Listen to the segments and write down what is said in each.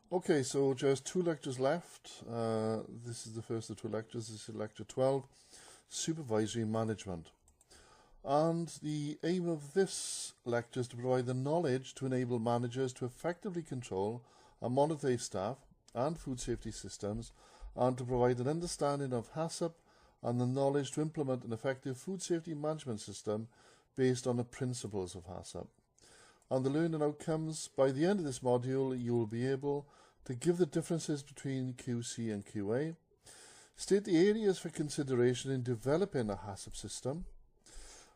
Okay, so just two lectures left. This is the first of two lectures. This is lecture 12, Supervisory Management. And the aim of this lecture is to provide the knowledge to enable managers to effectively control and monitor their staff and food safety systems, and to provide an understanding of HACCP and the knowledge to implement an effective food safety management system based on the principles of HACCP. And the learning outcomes, by the end of this module, you will be able to give the differences between QC and QA, state the areas for consideration in developing a HACCP system,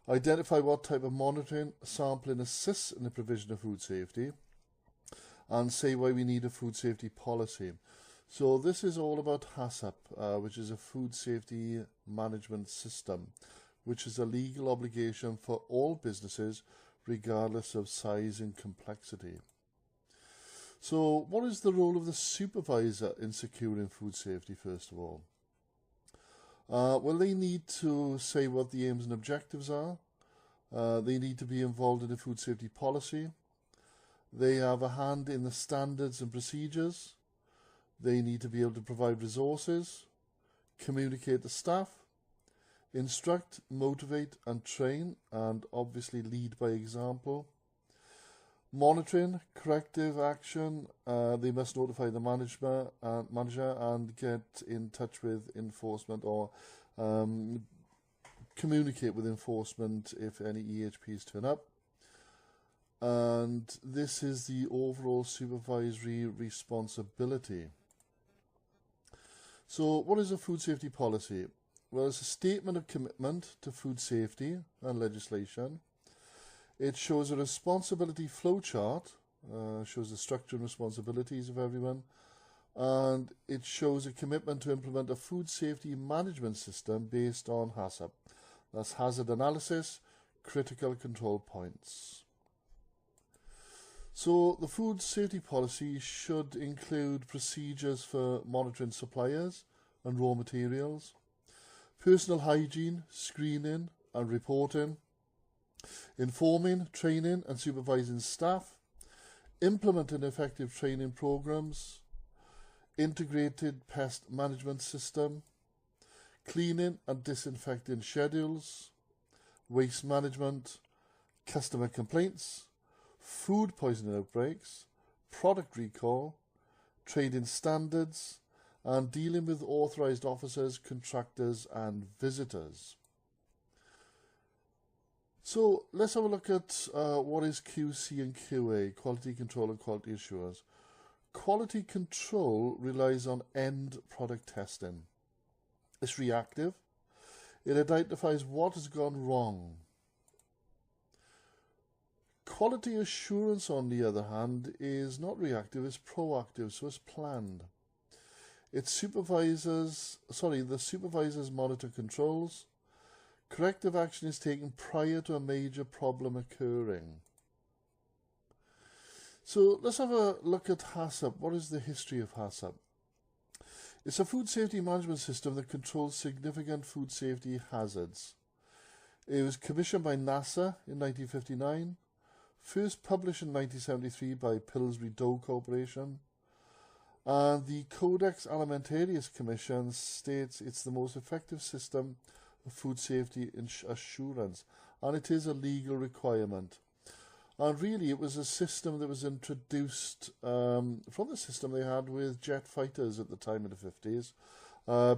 identify what type of monitoring, sampling assists in the provision of food safety, and say why we need a food safety policy. So this is all about HACCP, which is a food safety management system, which is a legal obligation for all businesses regardless of size and complexity. So what is the role of the supervisor in securing food safety, first of all? Well, they need to say what the aims and objectives are. They need to be involved in the food safety policy. They have a hand in the standards and procedures. They need to be able to provide resources, communicate to staff, instruct, motivate and train, and obviously lead by example. Monitoring, corrective action, they must notify the manager and get in touch with enforcement, or communicate with enforcement if any EHPs turn up. And this is the overall supervisory responsibility. So what is a food safety policy? Well, it's a statement of commitment to food safety and legislation. It shows a responsibility flowchart, shows the structure and responsibilities of everyone, and it shows a commitment to implement a food safety management system based on HACCP. That's hazard analysis, critical control points. So the food safety policy should include procedures for monitoring suppliers and raw materials, personal hygiene, screening and reporting, informing, training and supervising staff, implementing effective training programs, integrated pest management system, cleaning and disinfecting schedules, waste management, customer complaints, food poisoning outbreaks, product recall, trading standards, and dealing with authorised officers, contractors and visitors. So let's have a look at what is QC and QA, quality control and quality assurance. Quality control relies on end product testing. It's reactive. It identifies what has gone wrong. Quality assurance, on the other hand, is not reactive, it's proactive, so it's planned. The supervisors monitor controls. Corrective action is taken prior to a major problem occurring. So let's have a look at HACCP. What is the history of HACCP? It's a food safety management system that controls significant food safety hazards. It was commissioned by NASA in 1959, first published in 1973 by Pillsbury Dough Corporation, and the Codex Alimentarius Commission states it's the most effective system of food safety assurance, and it is a legal requirement. And really it was a system that was introduced from the system they had with jet fighters at the time in the 50s.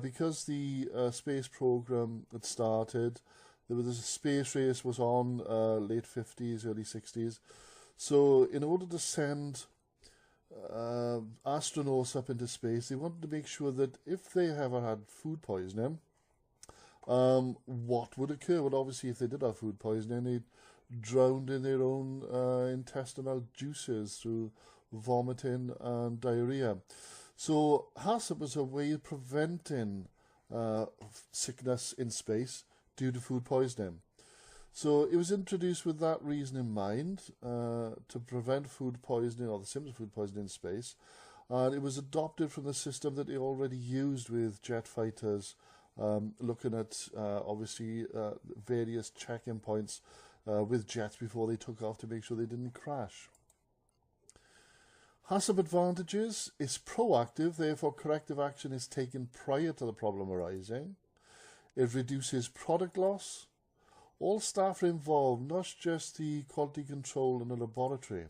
Because the space program had started, a space race was on, late 50s, early 60s. So in order to send astronauts up into space, they wanted to make sure that if they ever had food poisoning, what would occur? Well, obviously, if they did have food poisoning, they'd drowned in their own intestinal juices through vomiting and diarrhea. So HACCP was a way of preventing sickness in space due to food poisoning. So it was introduced with that reason in mind, to prevent food poisoning or the symptoms of food poisoning in space. And it was adopted from the system that they already used with jet fighters, looking at obviously various check-in points with jets before they took off to make sure they didn't crash. HACCP advantages is proactive, therefore corrective action is taken prior to the problem arising. It reduces product loss. All staff are involved, not just the quality control in the laboratory.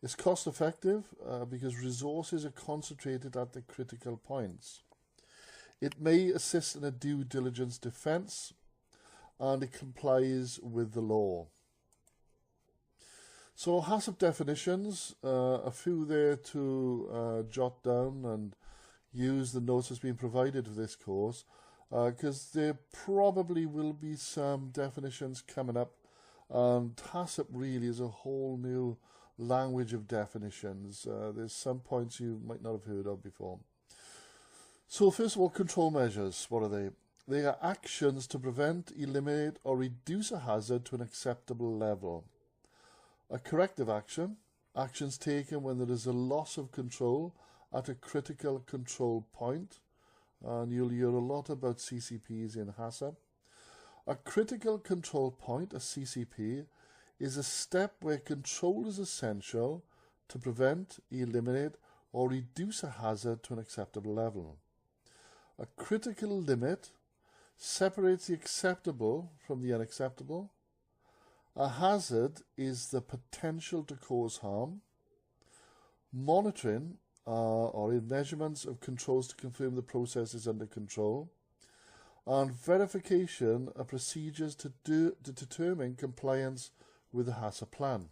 It's cost effective because resources are concentrated at the critical points. It may assist in a due diligence defence, and it complies with the law. So HACCP definitions, a few there to jot down and use the notes that's been provided for this course, because there probably will be some definitions coming up, and HACCP really is a whole new language of definitions. There's some points you might not have heard of before. So first of all, control measures, what are they? They are actions to prevent, eliminate or reduce a hazard to an acceptable level. A corrective action, actions taken when there is a loss of control at a critical control point, and you'll hear a lot about CCPs in HACCP. A critical control point, a CCP, is a step where control is essential to prevent, eliminate or reduce a hazard to an acceptable level. A critical limit separates the acceptable from the unacceptable. A hazard is the potential to cause harm. Monitoring or in measurements of controls to confirm the process is under control. And verification are procedures to determine compliance with the HACCP plan.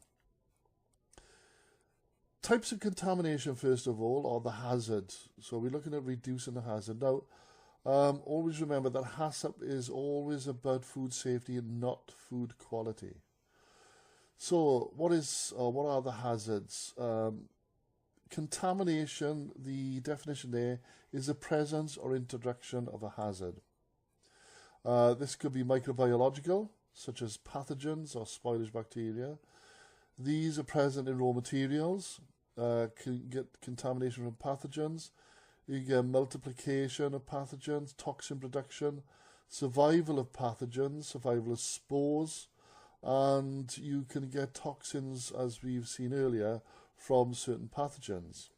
Types of contamination, first of all, are the hazard. So we're looking at reducing the hazard. Now, always remember that HACCP is always about food safety and not food quality. So what are the hazards? Contamination, the definition there, is the presence or introduction of a hazard. This could be microbiological, such as pathogens or spoilage bacteria. These are present in raw materials. Can get contamination from pathogens. You get multiplication of pathogens, toxin production, survival of pathogens, survival of spores, and you can get toxins, as we've seen earlier, from certain pathogens.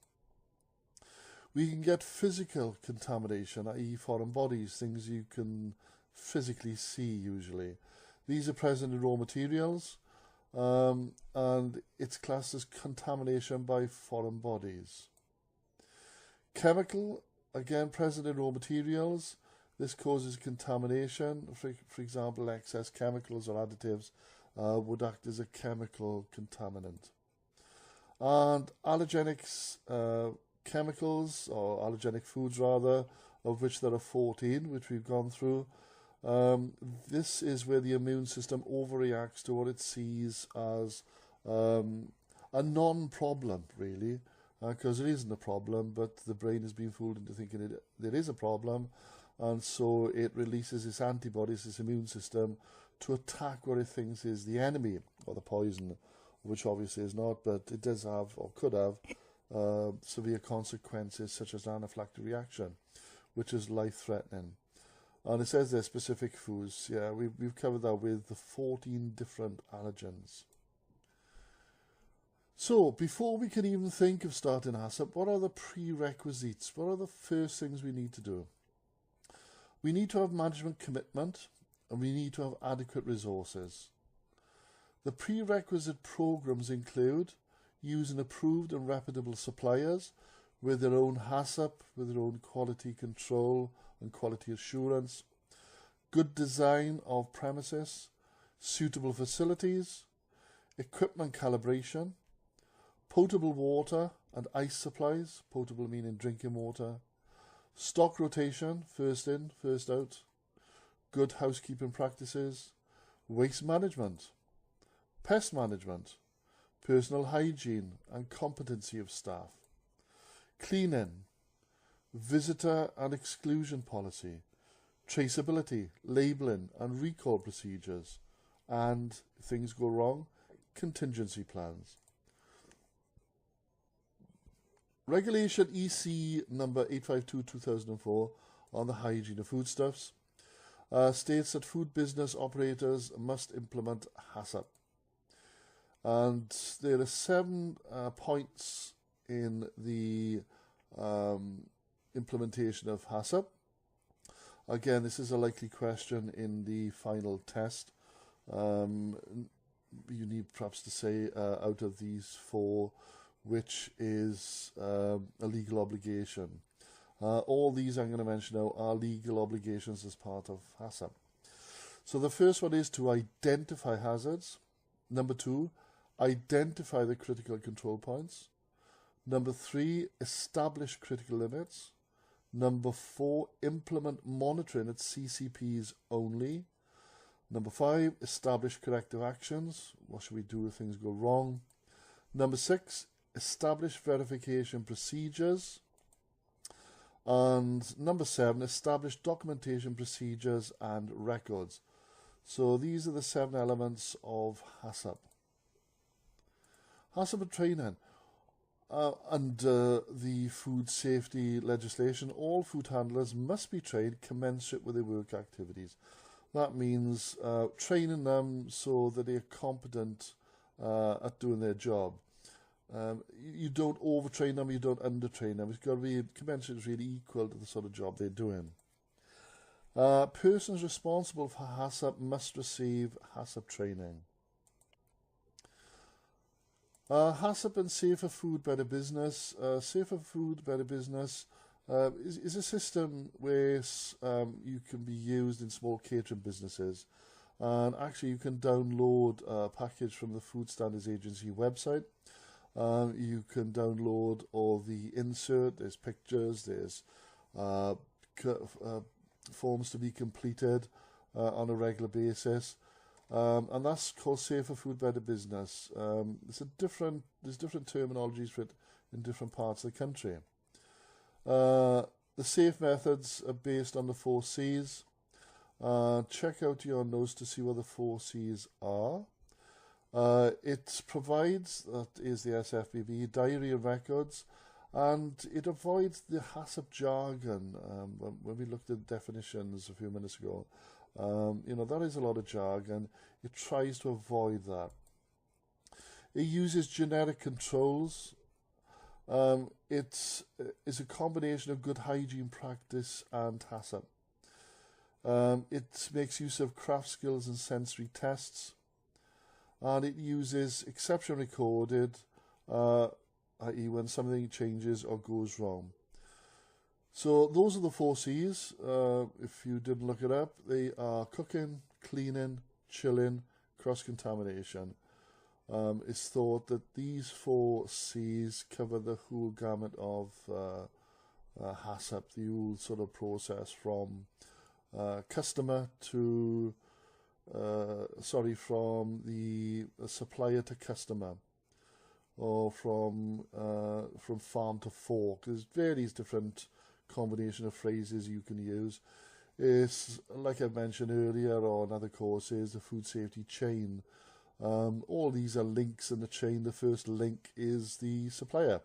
We can get physical contamination, i.e. foreign bodies, things you can physically see usually. These are present in raw materials, and it's classed as contamination by foreign bodies. Chemical, again present in raw materials. This causes contamination. For example, excess chemicals or additives would act as a chemical contaminant. And allergenics, chemicals, or allergenic foods rather, of which there are 14, which we've gone through. This is where the immune system overreacts to what it sees as a non-problem, really, because it isn't a problem, but the brain has been fooled into thinking there is a problem, and so it releases its antibodies, its immune system, to attack what it thinks is the enemy, or the poison, which obviously is not, but it does have, or could have, severe consequences such as anaphylactic reaction, which is life-threatening. And it says there specific foods. Yeah, we've covered that with the 14 different allergens. So, before we can even think of starting HACCP, what are the prerequisites? What are the first things we need to do? We need to have management commitment, and we need to have adequate resources. The prerequisite programs include using approved and reputable suppliers with their own HACCP, with their own quality control and quality assurance, good design of premises, suitable facilities, equipment calibration, potable water and ice supplies, potable meaning drinking water, stock rotation, first in, first out, good housekeeping practices, waste management, pest management, personal hygiene and competency of staff, cleaning, visitor and exclusion policy, traceability, labelling and recall procedures, and if things go wrong, contingency plans. Regulation EC number 852/2004 on the hygiene of foodstuffs states that food business operators must implement HACCP. And there are 7 points in the implementation of HACCP. Again, this is a likely question in the final test. You need perhaps to say out of these four, which is a legal obligation. All these I'm going to mention now are legal obligations as part of HACCP. So the first one is to identify hazards. Number 2, identify the critical control points. Number 3, establish critical limits. Number 4, implement monitoring at CCPs only. Number 5, establish corrective actions. What should we do if things go wrong? Number 6, establish verification procedures. And number 7, establish documentation procedures and records. So these are the 7 elements of HACCP. HACCP training. Under the food safety legislation, all food handlers must be trained commensurate with their work activities. That means training them so that they're competent at doing their job. You don't overtrain them, you don't undertrain them. It's got to be commensurate, really equal to the sort of job they're doing. Persons responsible for HACCP must receive HACCP training. HACCP and Safer Food, Better Business. Safer Food, Better Business is a system where you can be used in small catering businesses. And actually you can download a package from the Food Standards Agency website. You can download all the insert, there's pictures, there's forms to be completed on a regular basis. And that's called Safer Food, Better Business. There's different terminologies for it in different parts of the country. The safe methods are based on the 4 C's. Check out your notes to see what the 4 C's are. It provides, that is the SFBB, diary of records, and it avoids the HACCP jargon. When we looked at definitions a few minutes ago, that is a lot of jargon. It tries to avoid that. It uses generic controls. It is a combination of good hygiene practice and HACCP. It makes use of craft skills and sensory tests. And it uses exception recorded, i.e. when something changes or goes wrong. So those are the 4 C's. If you didn't look it up, they are cooking, cleaning, chilling, cross-contamination. It's thought that these 4 C's cover the whole gamut of HACCP, the whole sort of process from customer to from the supplier to customer, or from farm to fork. There's various different combination of phrases you can use. It's like I mentioned earlier on other courses, the food safety chain. All these are links in the chain. The first link is the supplier.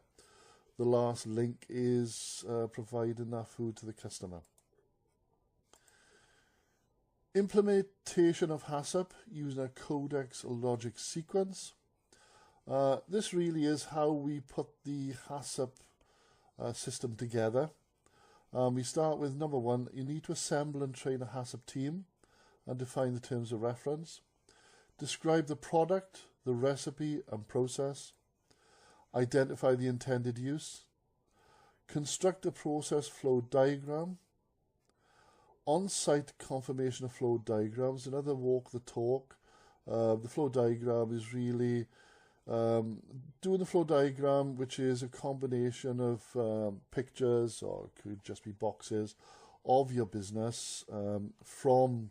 The last link is providing that food to the customer. Implementation of HACCP using a codex logic sequence. This really is how we put the HACCP system together. We start with number 1, you need to assemble and train a HACCP team and define the terms of reference. Describe the product, the recipe and process. Identify the intended use. Construct a process flow diagram. On-site confirmation of flow diagrams, another walk the talk. The flow diagram is really doing the flow diagram, which is a combination of pictures, or it could just be boxes, of your business from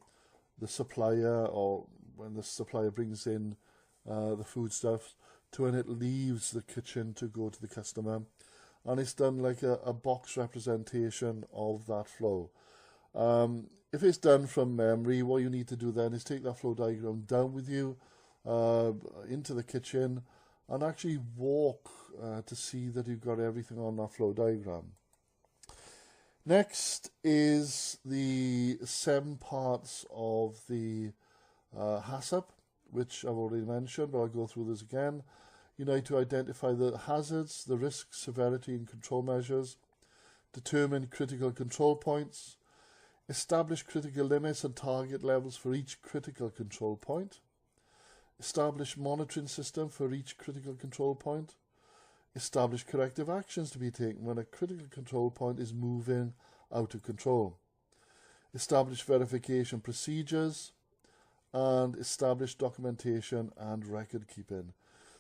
the supplier, or when the supplier brings in the foodstuffs, to when it leaves the kitchen to go to the customer. And it's done like a box representation of that flow. If it's done from memory, what you need to do then is take that flow diagram down with you into the kitchen and actually walk to see that you've got everything on that flow diagram. Next is the 7 parts of the HACCP, which I've already mentioned, but I'll go through this again. You need to identify the hazards, the risk, severity and control measures, determine critical control points, establish critical limits and target levels for each critical control point, establish monitoring system for each critical control point, establish corrective actions to be taken when a critical control point is moving out of control, establish verification procedures, and establish documentation and record keeping.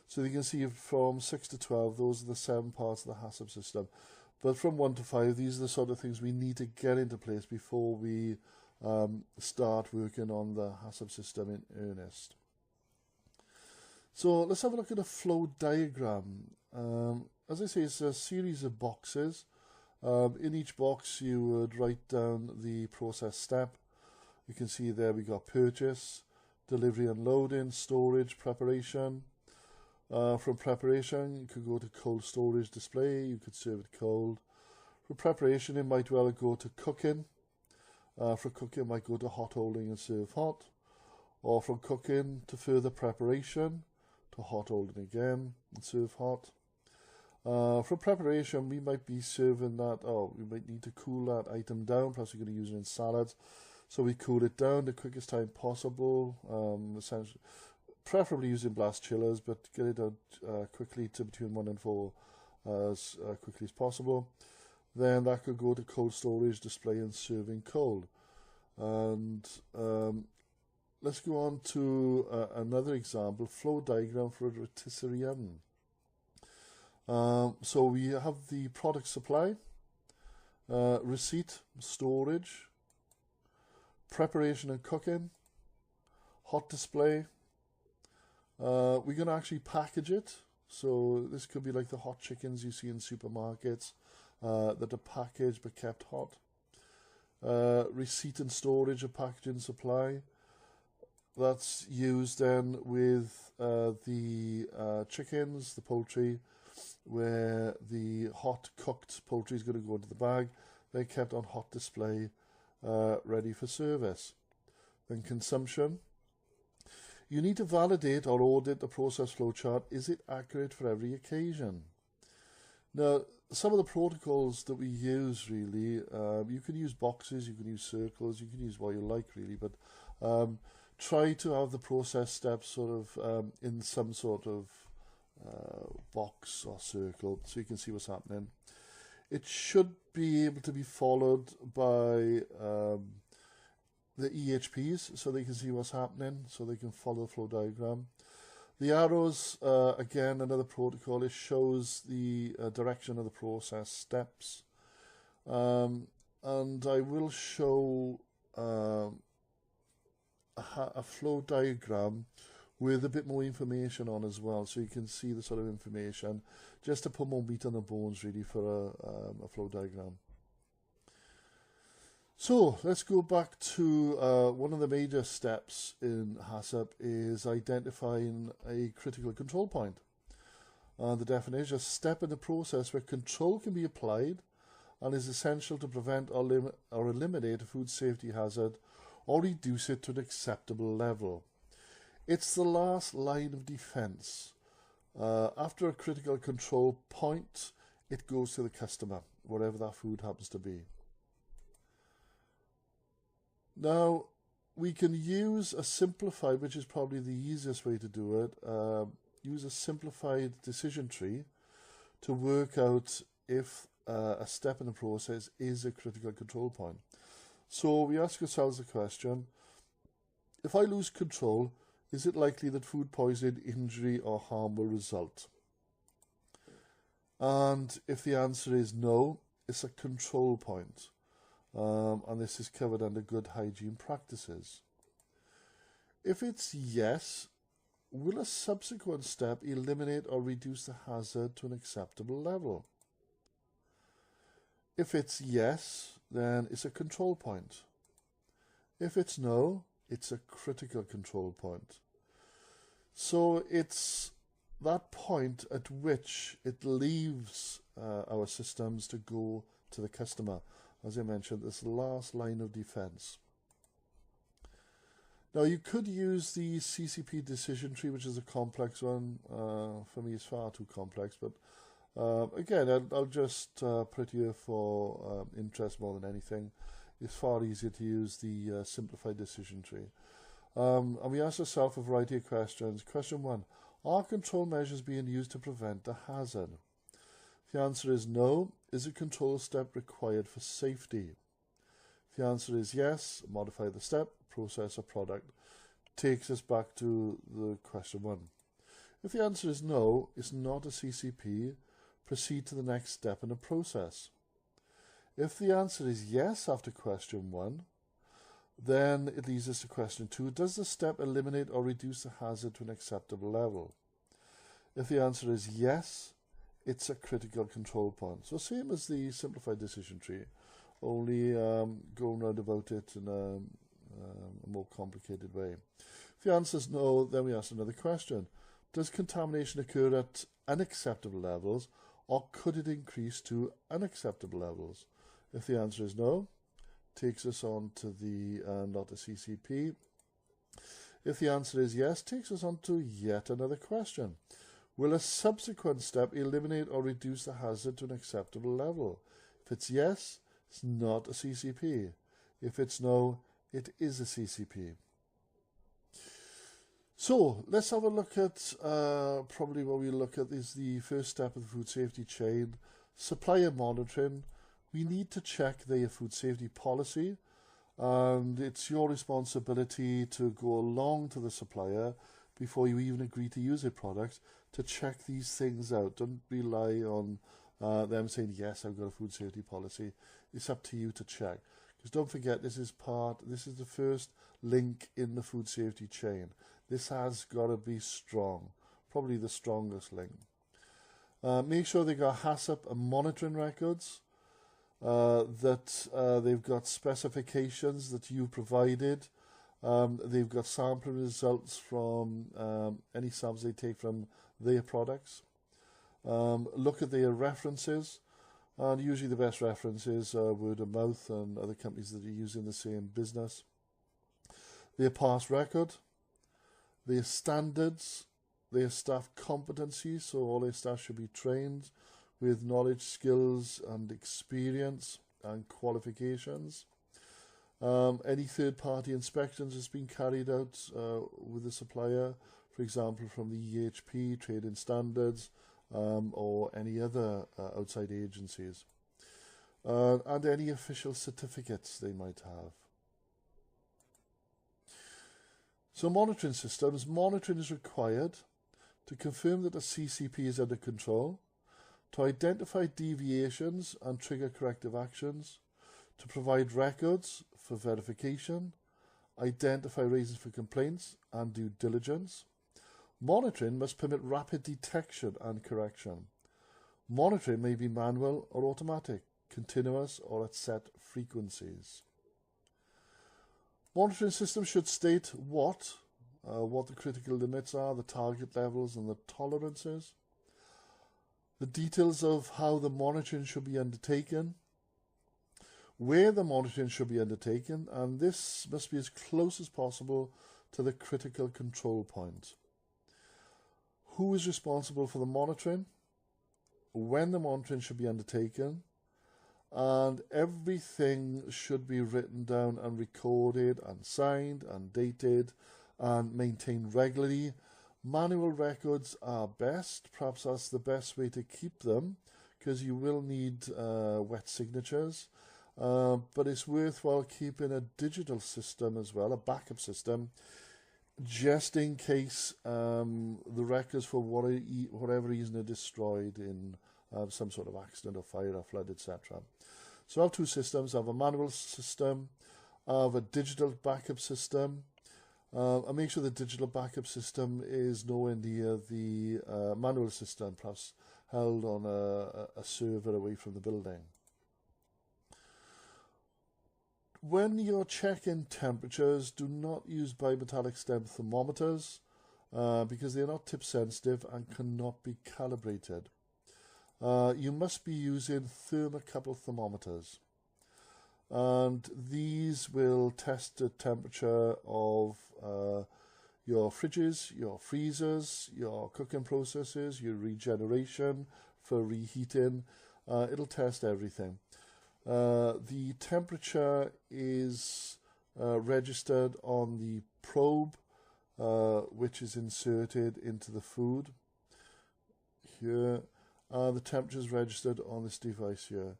So you can see from 6 to 12, those are the 7 parts of the HACCP system. But from 1 to 5, these are the sort of things we need to get into place before we start working on the HACCP system in earnest. So let's have a look at a flow diagram. As I say, it's a series of boxes. In each box, you would write down the process step. You can see there we got purchase, delivery and loading, storage, preparation. From preparation, you could go to cold storage display, you could serve it cold. For preparation, it might well go to cooking. For cooking, it might go to hot holding and serve hot. Or from cooking to further preparation, to hot holding again and serve hot. For preparation, we might be serving that, we might need to cool that item down, perhaps we're going to use it in salads. So we cool it down the quickest time possible, essentially. Preferably using blast chillers, but get it out quickly to between 1 and 4 as quickly as possible. Then that could go to cold storage display and serving cold. And let's go on to another example, flow diagram for a rotisserie oven. So we have the product supply, receipt, storage, preparation and cooking, hot display. We're going to actually package it. So this could be like the hot chickens you see in supermarkets that are packaged but kept hot. Receipt and storage of packaging supply. That's used then with the chickens, the poultry, where the hot cooked poultry is going to go into the bag. They're kept on hot display, ready for service. Then consumption. You need to validate or audit the process flow chart. Is it accurate for every occasion? Now, some of the protocols that we use really, you can use boxes, you can use circles, you can use what you like really, but try to have the process steps sort of in some sort of box or circle so you can see what's happening. It should be able to be followed by the EHPs so they can see what's happening, so they can follow the flow diagram. The arrows, again, another protocol, it shows the direction of the process steps. And I will show a flow diagram with a bit more information on as well, so you can see the sort of information, just to put more meat on the bones really for a flow diagram. So let's go back to one of the major steps in HACCP is identifying a critical control point. The definition is a step in the process where control can be applied and is essential to prevent or eliminate a food safety hazard or reduce it to an acceptable level. It's the last line of defense. After a critical control point, it goes to the customer, wherever that food happens to be. Now, we can use a simplified, which is probably the easiest way to do it, use a simplified decision tree to work out if a step in the process is a critical control point. So we ask ourselves the question, if I lose control, is it likely that food poisoning, injury or harm will result? And if the answer is no, it's a control point. And this is covered under good hygiene practices. If it's yes, will a subsequent step eliminate or reduce the hazard to an acceptable level? If it's yes, then it's a control point. If it's no, it's a critical control point. So it's that point at which it leaves our systems to go to the customer. As I mentioned, this last line of defense. Now you could use the CCP decision tree, which is a complex one. For me, it's far too complex, but again, I'll just put it here for interest more than anything. It's far easier to use the simplified decision tree. And we ask ourselves a variety of questions. Question 1, are control measures being used to prevent a hazard? If the answer is no, is a control step required for safety? If the answer is yes, modify the step, process, or product. Takes us back to the question 1. If the answer is no, it's not a CCP, proceed to the next step in the process. If the answer is yes after question 1, then it leads us to question 2. Does the step eliminate or reduce the hazard to an acceptable level? If the answer is yes, it's a critical control point. So same as the simplified decision tree, only going round about it in a more complicated way. If the answer is no, then we ask another question. Does contamination occur at unacceptable levels, or could it increase to unacceptable levels? If the answer is no, takes us on to the not a CCP. If the answer is yes, takes us on to yet another question. Will a subsequent step eliminate or reduce the hazard to an acceptable level? If it's yes, it's not a CCP. If it's no, it is a CCP. So let's have a look at, probably what we look at is the first step of the food safety chain, supplier monitoring. We need to check their food safety policy, and it's your responsibility to go along to the supplier before you even agree to use their products to check these things out. Don't rely on them saying, yes, I've got a food safety policy. It's up to you to check. Because don't forget, this is the first link in the food safety chain. This has got to be strong, probably the strongest link. Make sure they got HACCP and monitoring records, that they've got specifications that you provided. They've got sampling results from any samples they take from their products. Look at their references, and usually the best references are word of mouth and other companies that are using the same business. Their past record, their standards, their staff competencies, so all their staff should be trained with knowledge, skills and experience and qualifications. Any third-party inspections that's been carried out with the supplier, for example from the EHP, Trading Standards, or any other outside agencies. And any official certificates they might have. So monitoring systems. Monitoring is required to confirm that the CCP is under control, to identify deviations and trigger corrective actions, to provide records for verification, identify reasons for complaints and due diligence. Monitoring must permit rapid detection and correction. Monitoring may be manual or automatic, continuous or at set frequencies. Monitoring systems should state what the critical limits are, the target levels and the tolerances, the details of how the monitoring should be undertaken, where the monitoring should be undertaken, and this must be as close as possible to the critical control point. Who is responsible for the monitoring, when the monitoring should be undertaken, and everything should be written down and recorded and signed and dated and maintained regularly. Manual records are best. Perhaps that's the best way to keep them, because you will need wet signatures. But it's worthwhile keeping a digital system as well, a backup system, just in case the records for whatever reason are destroyed in some sort of accident or fire or flood, etc. So I have two systems. I have a manual system, I have a digital backup system. I make sure the digital backup system is nowhere near the manual system, perhaps held on a server away from the building. When you're checking temperatures, do not use bimetallic stem thermometers because they're not tip sensitive and cannot be calibrated. You must be using thermocouple thermometers. and these will test the temperature of your fridges, your freezers, your cooking processes, your regeneration for reheating. It'll test everything. The temperature is registered on the probe, which is inserted into the food here. The temperature is registered on this device here.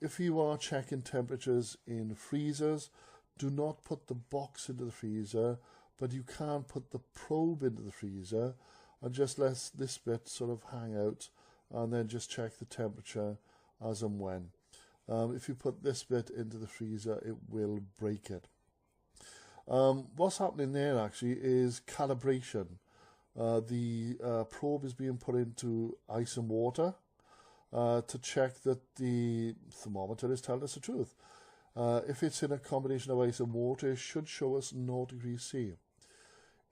If you are checking temperatures in freezers, do not put the box into the freezer, but you can put the probe into the freezer and just let this bit sort of hang out and then just check the temperature as and when. If you put this bit into the freezer, it will break it. What's happening there actually is calibration. The probe is being put into ice and water to check that the thermometer is telling us the truth. If it's in a combination of ice and water, it should show us 0 degrees C.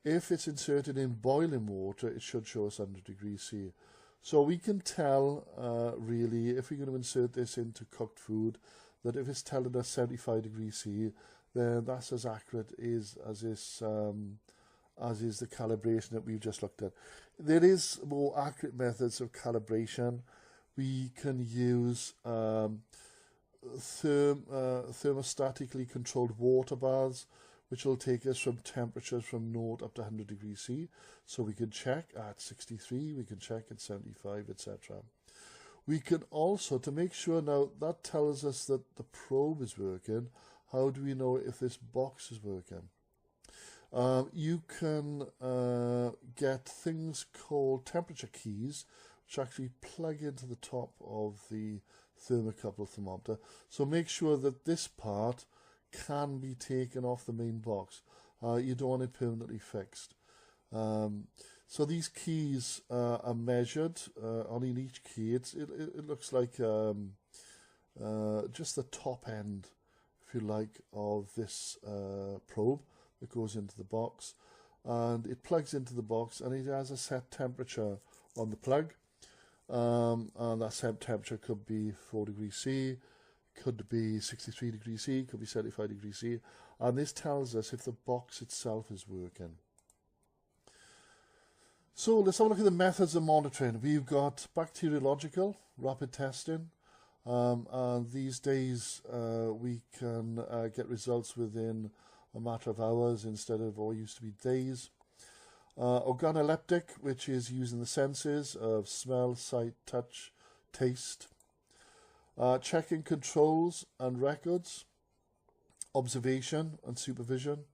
If it's inserted in boiling water, it should show us 100 degrees C. So we can tell, really, if we're going to insert this into cooked food, that if it's telling us 75 degrees C, then that's as accurate as is the calibration that we've just looked at. There is more accurate methods of calibration. We can use thermostatically controlled water baths, which will take us from temperatures from 0 up to 100 degrees C. So we can check at 63, we can check at 75, etc. We can also, to make sure now, that tells us that the probe is working. How do we know if this box is working? You can get things called temperature keys, which actually plug into the top of the thermocouple thermometer. So make sure that this part can be taken off the main box. You don't want it permanently fixed. So these keys are measured on in each key. It looks like just the top end, if you like, of this probe that goes into the box, and it plugs into the box, and it has a set temperature on the plug, and that set temperature could be 4 degrees C, could be 63 degrees C, could be 75 degrees C, and this tells us if the box itself is working. So let's have a look at the methods of monitoring. We've got bacteriological, rapid testing, and these days we can get results within a matter of hours instead of what used to be days. Organoleptic, which is using the senses of smell, sight, touch, taste. Checking controls and records. Observation and supervision.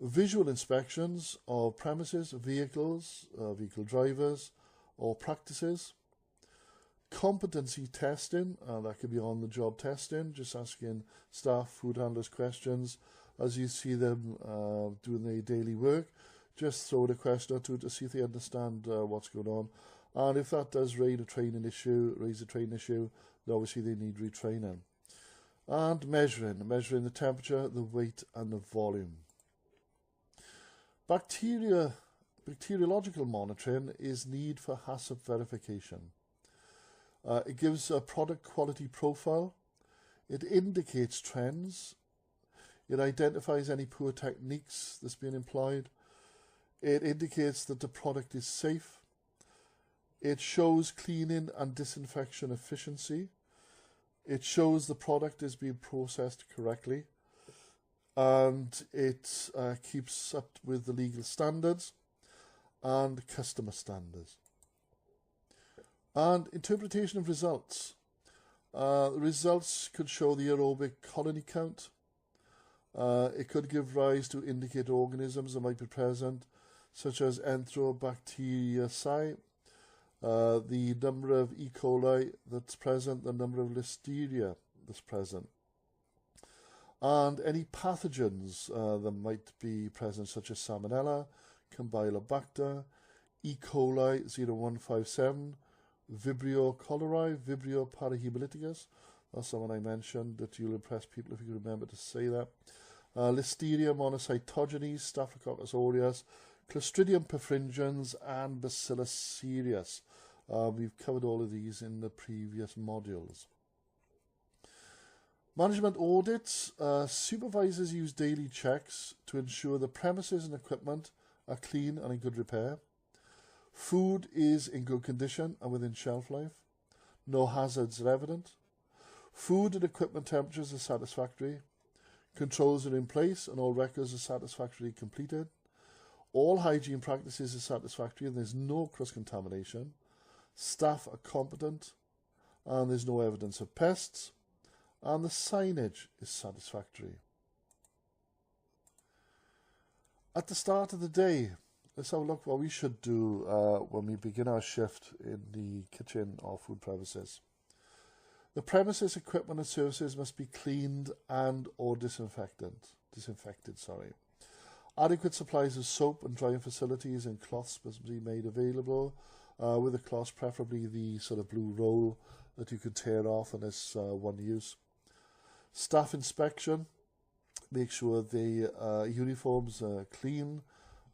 Visual inspections of premises, vehicles, vehicle drivers, or practices. Competency testing, that could be on-the-job testing, just asking staff, food handlers questions as you see them doing their daily work. Just throw a question or two to see if they understand what's going on. And if that does raise a training issue, then obviously they need retraining. And measuring the temperature, the weight, and the volume. Bacteriological monitoring is need for HACCP verification. It gives a product quality profile. It indicates trends. It identifies any poor techniques that's been employed. It indicates that the product is safe. It shows cleaning and disinfection efficiency. It shows the product is being processed correctly. And it keeps up with the legal standards and customer standards. And interpretation of results. The results could show the aerobic colony count. It could give rise to indicate organisms that might be present, such as Enterobacteriaceae, the number of E. coli that's present, the number of Listeria that's present, and any pathogens that might be present, such as Salmonella, Campylobacter, E. coli 0157, Vibrio cholerae, Vibrio parahemolyticus. That's the one I mentioned that you'll impress people if you can remember to say that. Listeria monocytogenes, Staphylococcus aureus, Clostridium perfringens, and Bacillus cereus. We've covered all of these in the previous modules. Management audits. Supervisors use daily checks to ensure the premises and equipment are clean and in good repair. Food is in good condition and within shelf life. No hazards are evident. Food and equipment temperatures are satisfactory. Controls are in place and all records are satisfactorily completed. All hygiene practices are satisfactory and there's no cross-contamination. Staff are competent and there's no evidence of pests. And the signage is satisfactory. At the start of the day, let's have a look what we should do when we begin our shift in the kitchen or food premises. The premises, equipment and services must be cleaned and or disinfected. Adequate supplies of soap and drying facilities and cloths must be made available, with the cloths preferably the sort of blue roll that you could tear off and is one use. Staff inspection, make sure the uniforms are clean,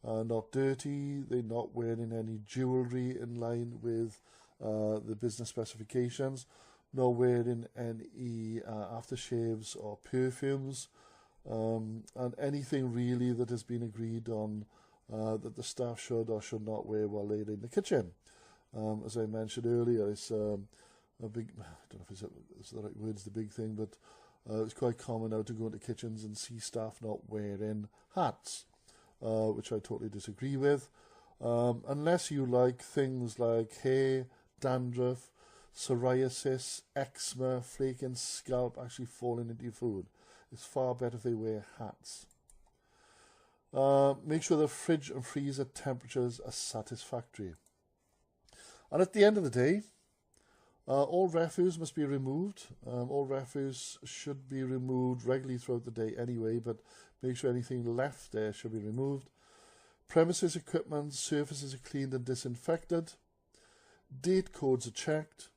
not dirty, they're not wearing any jewellery in line with the business specifications, not wearing any aftershaves or perfumes, and anything really that has been agreed on that the staff should or should not wear while they're in the kitchen. As I mentioned earlier, it's a big, I don't know if it's the right word, it's the big thing, but it's quite common now to go into kitchens and see staff not wearing hats, which I totally disagree with. Unless you like things like hair, dandruff, psoriasis, eczema, flaking scalp actually falling into your food. It's far better if they wear hats. Make sure the fridge and freezer temperatures are satisfactory. And at the end of the day, all refuse must be removed. All refuse should be removed regularly throughout the day anyway, but make sure anything left there should be removed. Premises, equipment, surfaces are cleaned and disinfected. Date codes are checked.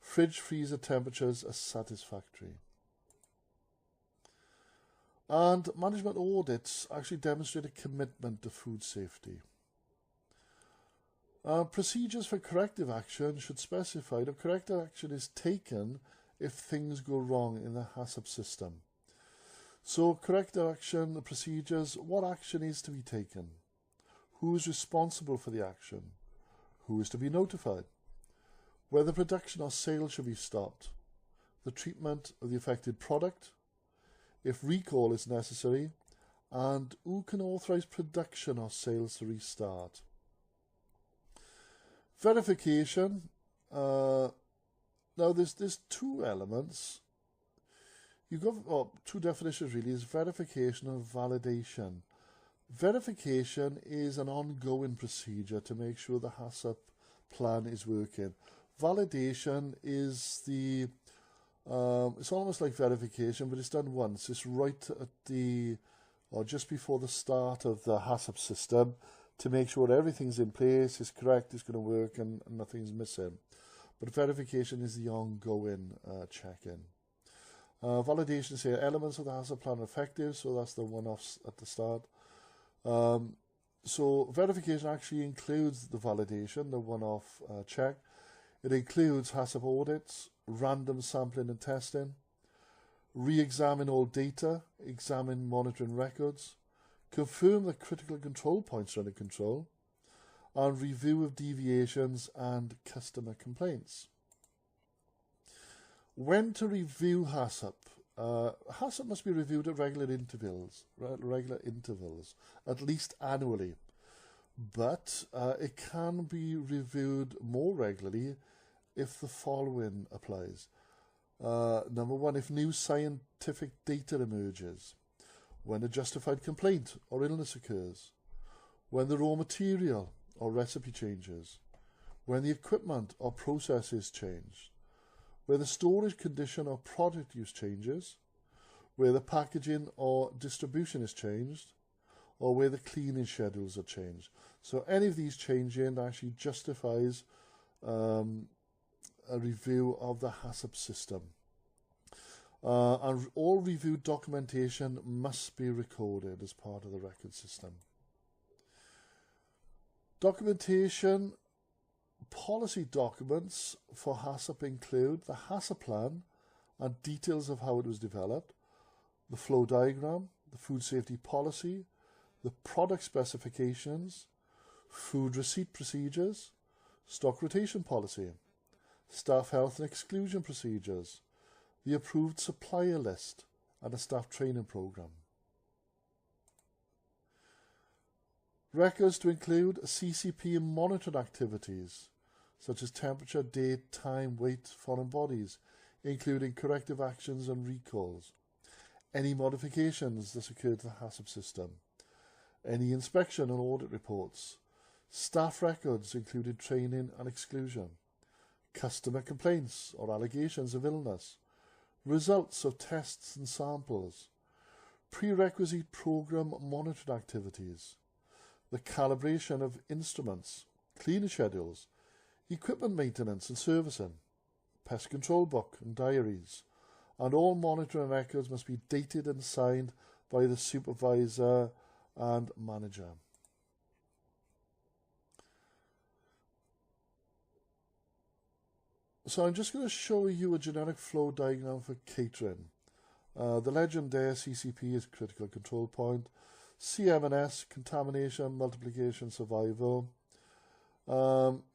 Fridge, freezer temperatures are satisfactory. And management audits actually demonstrate a commitment to food safety. Procedures for corrective action should specify that corrective action is taken if things go wrong in the HACCP system. So corrective action, the procedures, what action is to be taken? Who is responsible for the action? Who is to be notified? Whether production or sale should be stopped? The treatment of the affected product? If recall is necessary? And who can authorise production or sales to restart? Verification. Now there's two elements. You've got two definitions really, is verification and validation. Verification is an ongoing procedure to make sure the HACCP plan is working. Validation is the it's almost like verification, but it's done once. It's right at the or just before the start of the HACCP system to make sure everything's in place, is correct, it's going to work, and nothing's missing. But verification is the ongoing check-in. Validation say elements of the HACCP plan are effective, so that's the one-offs at the start. So verification actually includes the validation, the one-off check. It includes HACCP audits, random sampling and testing, re-examine all data, examine monitoring records, confirm that critical control points are under control, and review of deviations and customer complaints. When to review HACCP? HACCP must be reviewed at regular intervals, at least annually. But it can be reviewed more regularly if the following applies. Number one, if new scientific data emerges, when a justified complaint or illness occurs, when the raw material or recipe changes, when the equipment or process is changed, where the storage condition or product use changes, where the packaging or distribution is changed, or where the cleaning schedules are changed. So any of these changing actually justifies a review of the HACCP system. And all reviewed documentation must be recorded as part of the record system. Documentation policy documents for HACCP include the HACCP plan and details of how it was developed, the flow diagram, the food safety policy, the product specifications, food receipt procedures, stock rotation policy, staff health and exclusion procedures, the approved supplier list, and a staff training program. Records to include CCP and monitored activities, such as temperature, date, time, weight, foreign bodies, including corrective actions and recalls, any modifications that occurred to the HACCP system, any inspection and audit reports, staff records including training and exclusion, customer complaints or allegations of illness, results of tests and samples, prerequisite program monitored activities, the calibration of instruments, cleaning schedules, equipment maintenance and servicing, pest control book and diaries, and all monitoring records must be dated and signed by the supervisor and manager. So I'm just going to show you a generic flow diagram for catering. The legend there, CCP is critical control point, CM&S, contamination, multiplication, survival,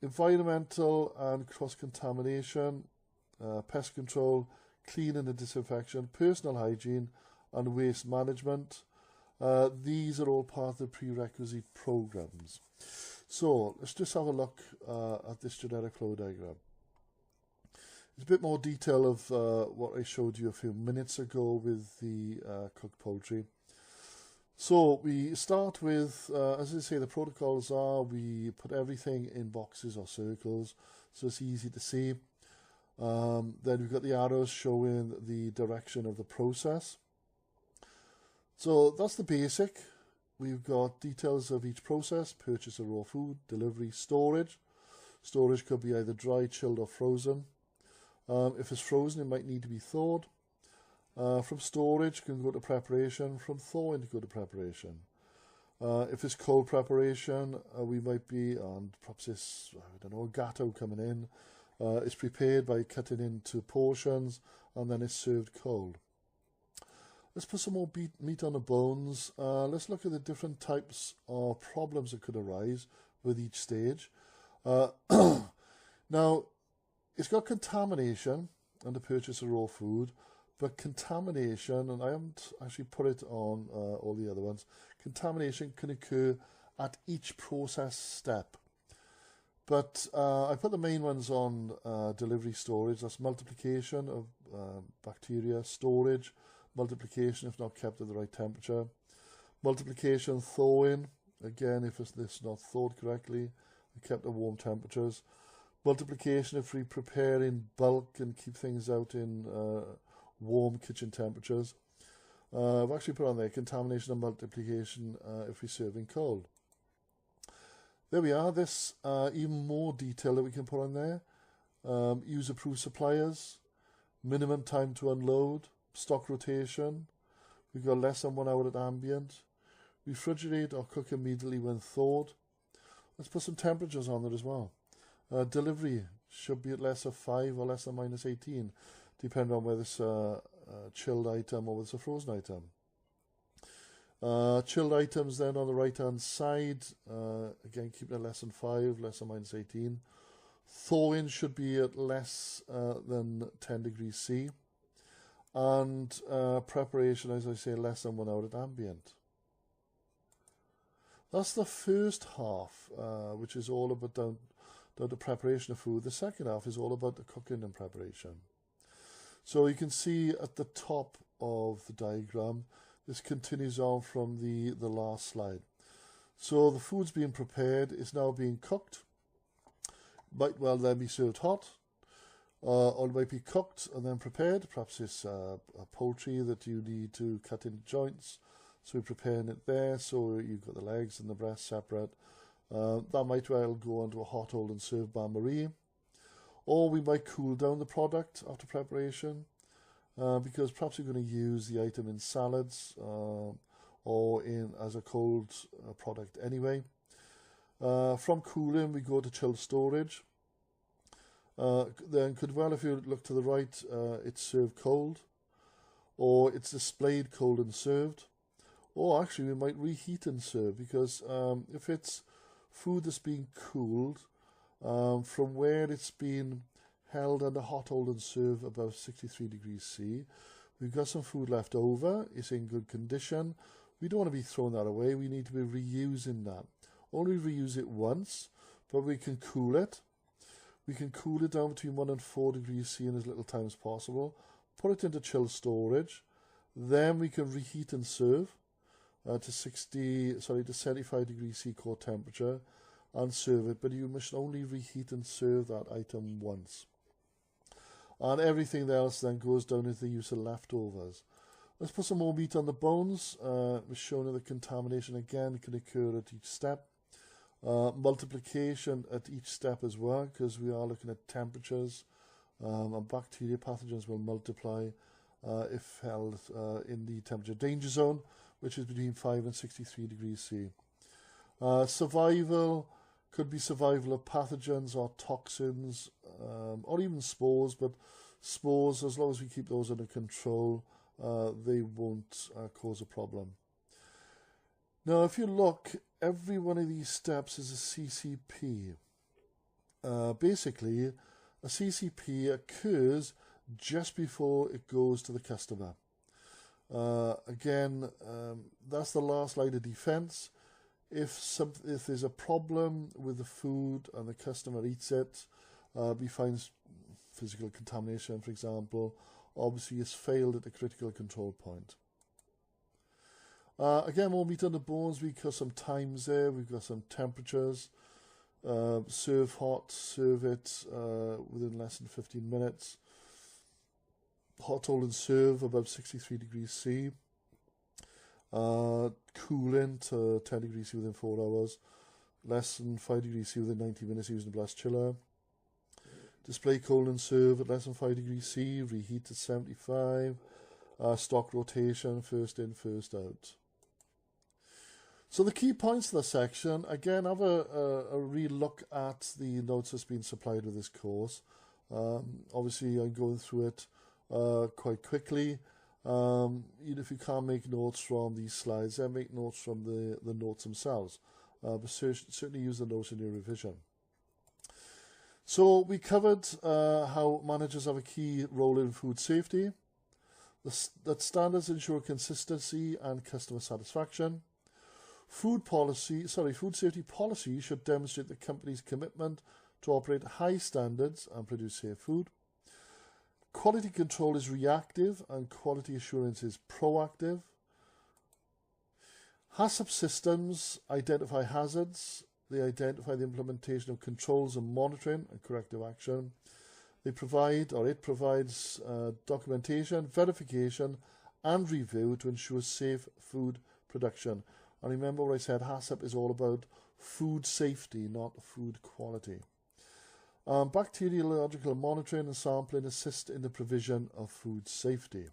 environmental and cross-contamination, pest control, cleaning and disinfection, personal hygiene and waste management. These are all part of the prerequisite programs. So let's just have a look at this generic flow diagram. It's a bit more detail of what I showed you a few minutes ago with the cooked poultry. So we start with, as I say, the protocols are, we put everything in boxes or circles, so it's easy to see. Then we've got the arrows showing the direction of the process. So that's the basic. We've got details of each process: purchase of raw food, delivery, storage. Storage could be either dry, chilled or frozen. If it's frozen, it might need to be thawed. From storage, can go to preparation. From thawing, to go to preparation. If it's cold preparation, we might be, and perhaps it's, I don't know, a gatto coming in. It's prepared by cutting into portions, and then it's served cold. Let's put some more meat on the bones. Let's look at the different types of problems that could arise with each stage. Now, it's got contamination and the purchase of raw food, but contamination, and I haven't actually put it on all the other ones, contamination can occur at each process step. But I put the main ones on delivery storage. That's multiplication of bacteria, storage, multiplication if not kept at the right temperature, multiplication, thawing, again if it's not thawed correctly, kept at warm temperatures, multiplication if we prepare in bulk and keep things out in warm kitchen temperatures. I've actually put on there contamination and multiplication if we serve in cold. There we are. This even more detail that we can put on there. Use approved suppliers, minimum time to unload, stock rotation. We've got less than 1 hour at ambient. Refrigerate or cook immediately when thawed. Let's put some temperatures on there as well. Delivery should be at less of 5 or less than -18, depending on whether it's a chilled item or whether it's a frozen item. Chilled items then on the right hand side, again keeping it less than 5, less than -18. Thawing should be at less than 10 degrees C. And preparation, as I say, less than 1 hour at ambient. That's the first half, which is all about down to preparation of food. The second half is all about the cooking and preparation. So you can see at the top of the diagram, this continues on from the last slide. So the food's being prepared, it's now being cooked. Might well then be served hot, or it might be cooked and then prepared. Perhaps it's a poultry that you need to cut into joints, so we're preparing it there, so you've got the legs and the breast separate. That might well go onto a hot hold and serve bain-marie. Or we might cool down the product after preparation, because perhaps we're going to use the item in salads or in as a cold product anyway. From cooling we go to chilled storage. then could well, if you look to the right, it's served cold, or it's displayed cold and served, or actually we might reheat and serve, because if it's food that's being cooled from where it's been held under hot hold and served above 63 degrees C, we've got some food left over, it's in good condition, we don't want to be throwing that away, we need to be reusing that. Only reuse it once, but we can cool it. We can cool it down between 1 and 4 degrees C in as little time as possible, put it into chill storage, then we can reheat and serve to 75 degrees C core temperature and serve it, but you must only reheat and serve that item once. And everything else then goes down into the use of leftovers. Let's put some more meat on the bones. We're showing that the contamination again can occur at each step. Multiplication at each step as well, because we are looking at temperatures, and bacteria pathogens will multiply if held in the temperature danger zone, which is between 5 and 63 degrees C. Survival could be survival of pathogens or toxins, or even spores, but spores, as long as we keep those under control, they won't cause a problem. Now, if you look, every one of these steps is a CCP. Basically, a CCP occurs just before it goes to the customer. Again, that's the last line of defense. If there's a problem with the food and the customer eats it, he finds physical contamination, for example, obviously it's failed at the critical control point. Again, more meat on the bones. We've got some times there. We've got some temperatures. Serve hot, serve it within less than 15 minutes. Hot hold and serve above 63 degrees C. Cooling to 10 degrees C within 4 hours. Less than 5 degrees C within 90 minutes using a blast chiller. Display cold and serve at less than 5 degrees C. Reheat at 75. Stock rotation, first in, first out. So the key points of the section, again, have a real look at the notes that's been supplied with this course. Obviously, I'm going through it quite quickly. If you can't make notes from these slides, then make notes from the notes themselves. But certainly use the notes in your revision. So we covered how managers have a key role in food safety, that standards ensure consistency and customer satisfaction. Food safety policy should demonstrate the company's commitment to operate high standards and produce safe food. Quality control is reactive and quality assurance is proactive. HACCP systems identify hazards. They identify the implementation of controls and monitoring and corrective action. It provides documentation, verification and review to ensure safe food production. And remember what I said, HACCP is all about food safety, not food quality. Bacteriological monitoring and sampling assist in the provision of food safety.